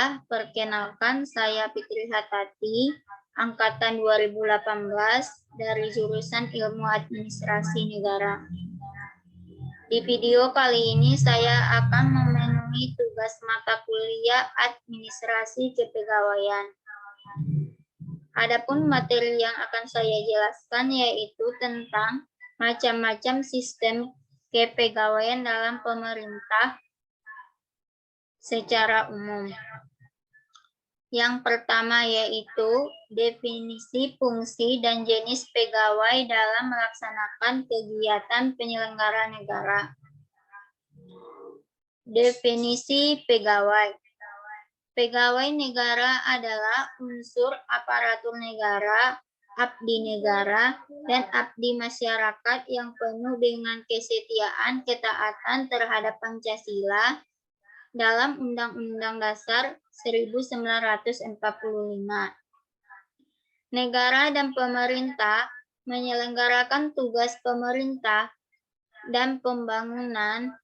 Perkenalkan, saya Fitri Hatati, angkatan 2018 dari jurusan Ilmu Administrasi Negara. Di video kali ini saya akan memenuhi tugas mata kuliah Administrasi Kepegawaian. Adapun materi yang akan saya jelaskan yaitu tentang macam-macam sistem kepegawaian dalam pemerintah secara umum. Yang pertama yaitu definisi fungsi dan jenis pegawai dalam melaksanakan kegiatan penyelenggara negara. Definisi pegawai. Pegawai negara adalah unsur aparatur negara, abdi negara, dan abdi masyarakat yang penuh dengan kesetiaan ketaatan terhadap Pancasila dalam Undang-Undang Dasar 1945. Negara dan pemerintah menyelenggarakan tugas pemerintah dan pembangunan.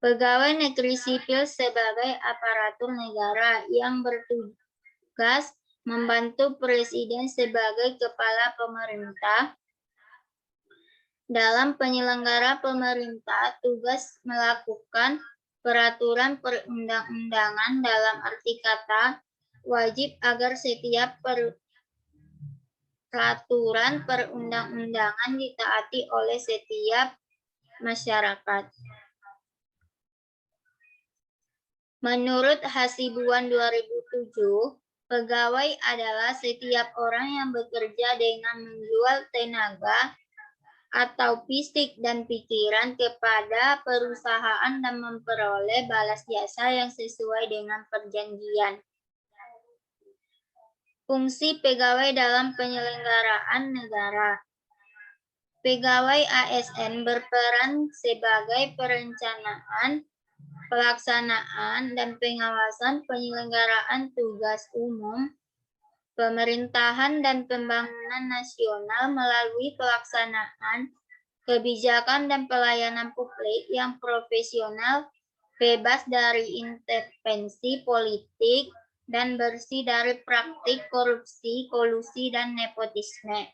Pegawai negeri sipil sebagai aparatur negara yang bertugas membantu Presiden sebagai kepala pemerintah. Dalam penyelenggara pemerintah, tugas melakukan peraturan perundang-undangan dalam arti kata wajib agar setiap peraturan perundang-undangan ditaati oleh setiap masyarakat. Menurut Hasibuan 2007, pegawai adalah setiap orang yang bekerja dengan menjual tenaga atau fisik dan pikiran kepada perusahaan dan memperoleh balas jasa yang sesuai dengan perjanjian. Fungsi pegawai dalam penyelenggaraan negara. Pegawai ASN berperan sebagai perencanaan, pelaksanaan, dan pengawasan penyelenggaraan tugas umum, pemerintahan dan pembangunan nasional melalui pelaksanaan kebijakan dan pelayanan publik yang profesional, bebas dari intervensi politik, dan bersih dari praktik korupsi, kolusi, dan nepotisme.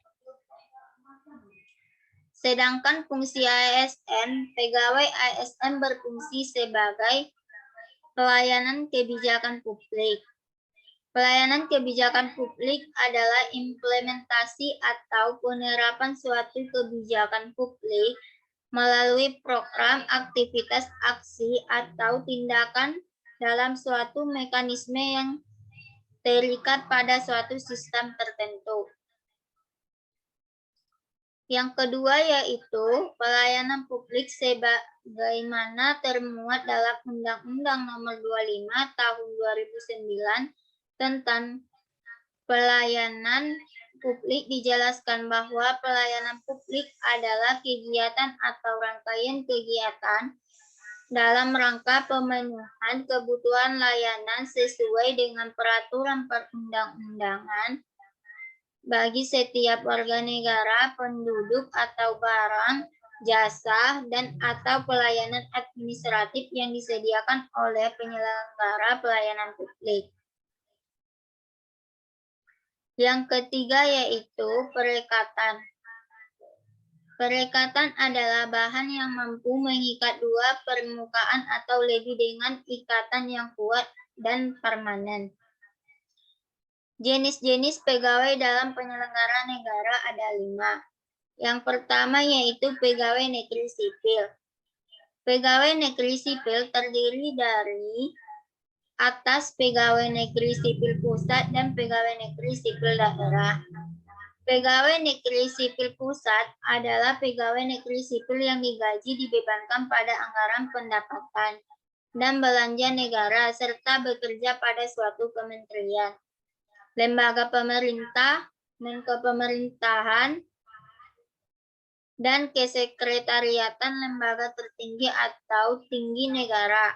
Sedangkan fungsi ASN, pegawai ASN berfungsi sebagai pelayanan kebijakan publik. Pelayanan kebijakan publik adalah implementasi atau penerapan suatu kebijakan publik melalui program, aktivitas, aksi, atau tindakan dalam suatu mekanisme yang terikat pada suatu sistem tertentu. Yang kedua yaitu pelayanan publik sebagaimana termuat dalam Undang-Undang Nomor 25 Tahun 2009 tentang pelayanan publik. Dijelaskan bahwa pelayanan publik adalah kegiatan atau rangkaian kegiatan dalam rangka pemenuhan kebutuhan layanan sesuai dengan peraturan perundang-undangan bagi setiap warga negara, penduduk, atau barang, jasa, dan atau pelayanan administratif yang disediakan oleh penyelenggara pelayanan publik. Yang ketiga yaitu perekatan. Perekatan adalah bahan yang mampu mengikat dua permukaan atau lebih dengan ikatan yang kuat dan permanen. Jenis-jenis pegawai dalam penyelenggara negara ada 5. Yang pertama yaitu pegawai negeri sipil. Pegawai negeri sipil terdiri dari atas pegawai negeri sipil pusat dan pegawai negeri sipil daerah. Pegawai negeri sipil pusat adalah pegawai negeri sipil yang digaji dibebankan pada anggaran pendapatan dan belanja negara serta bekerja pada suatu kementerian, lembaga pemerintah, Menko Pemerintahan, dan kesekretariatan lembaga tertinggi atau tinggi negara,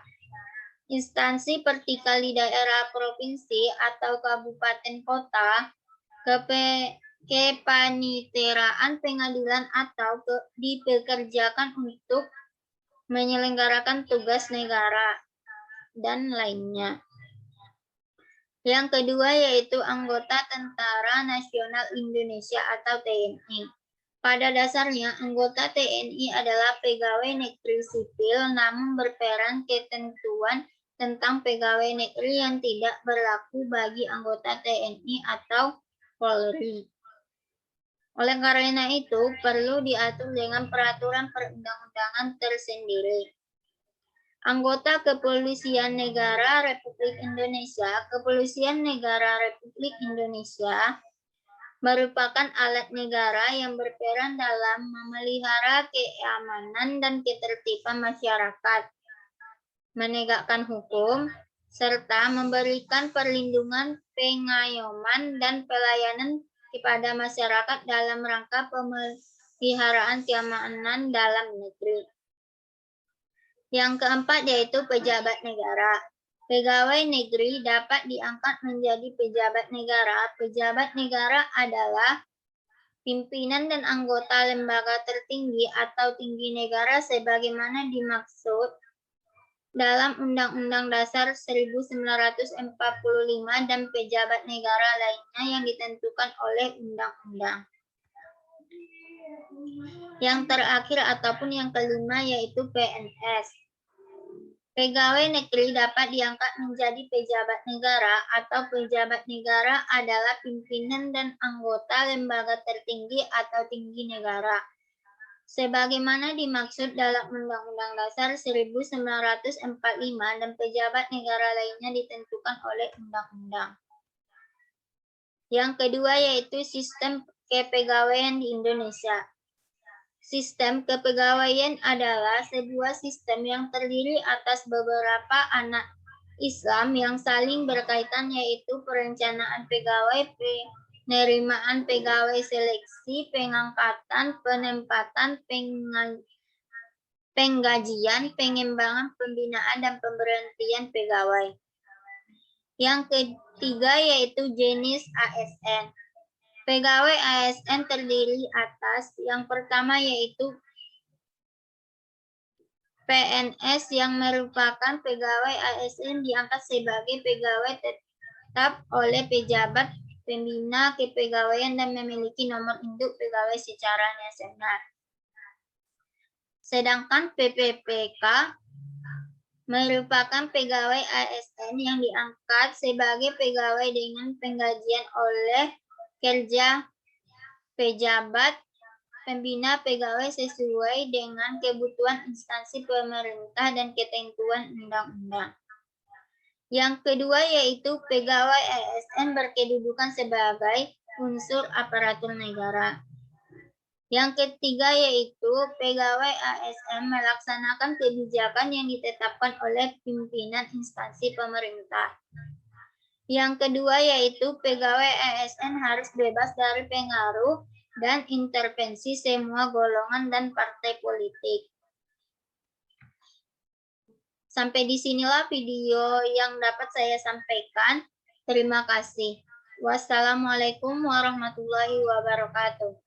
instansi vertikal di daerah provinsi atau kabupaten kota, kepaniteraan pengadilan atau dipekerjakan untuk menyelenggarakan tugas negara, dan lainnya. Yang kedua yaitu anggota Tentara Nasional Indonesia atau TNI. Pada dasarnya, anggota TNI adalah pegawai negeri sipil namun berperan ketentuan tentang pegawai negeri yang tidak berlaku bagi anggota TNI atau Polri. Oleh karena itu, perlu diatur dengan peraturan perundang-undangan tersendiri. Anggota Kepolisian Negara Republik Indonesia, Kepolisian Negara Republik Indonesia merupakan alat negara yang berperan dalam memelihara keamanan dan ketertiban masyarakat, menegakkan hukum, serta memberikan perlindungan, pengayoman, dan pelayanan kepada masyarakat dalam rangka pemeliharaan keamanan dalam negeri. Yang keempat yaitu pejabat negara. Pegawai negeri dapat diangkat menjadi pejabat negara. Pejabat negara adalah pimpinan dan anggota lembaga tertinggi atau tinggi negara sebagaimana dimaksud dalam Undang-Undang Dasar 1945 dan pejabat negara lainnya yang ditentukan oleh undang-undang. Yang terakhir ataupun yang kelima yaitu PNS. Pegawai negeri dapat diangkat menjadi pejabat negara atau pejabat negara adalah pimpinan dan anggota lembaga tertinggi atau tinggi negara. Sebagaimana dimaksud dalam Undang-Undang Dasar 1945 dan pejabat negara lainnya ditentukan oleh undang-undang. Yang kedua yaitu sistem kepegawaian di Indonesia. Sistem kepegawaian adalah sebuah sistem yang terdiri atas beberapa anak Islam yang saling berkaitan yaitu perencanaan pegawai, penerimaan pegawai, seleksi, pengangkatan, penempatan, penggajian, pengembangan, pembinaan, dan pemberhentian pegawai. Yang ketiga yaitu jenis ASN. Pegawai ASN terdiri atas yang pertama yaitu PNS yang merupakan pegawai ASN diangkat sebagai pegawai tetap oleh pejabat pembina kepegawaian dan memiliki nomor induk pegawai secara nasional. Sedangkan PPPK merupakan pegawai ASN yang diangkat sebagai pegawai dengan penggajian oleh kerja pejabat pembina pegawai sesuai dengan kebutuhan instansi pemerintah dan ketentuan undang-undang. Yang kedua yaitu pegawai ASN berkedudukan sebagai unsur aparatur negara. Yang ketiga yaitu pegawai ASN melaksanakan kebijakan yang ditetapkan oleh pimpinan instansi pemerintah. Yang kedua yaitu pegawai ASN harus bebas dari pengaruh dan intervensi semua golongan dan partai politik. Sampai di sinilah video yang dapat saya sampaikan. Terima kasih. Wassalamualaikum warahmatullahi wabarakatuh.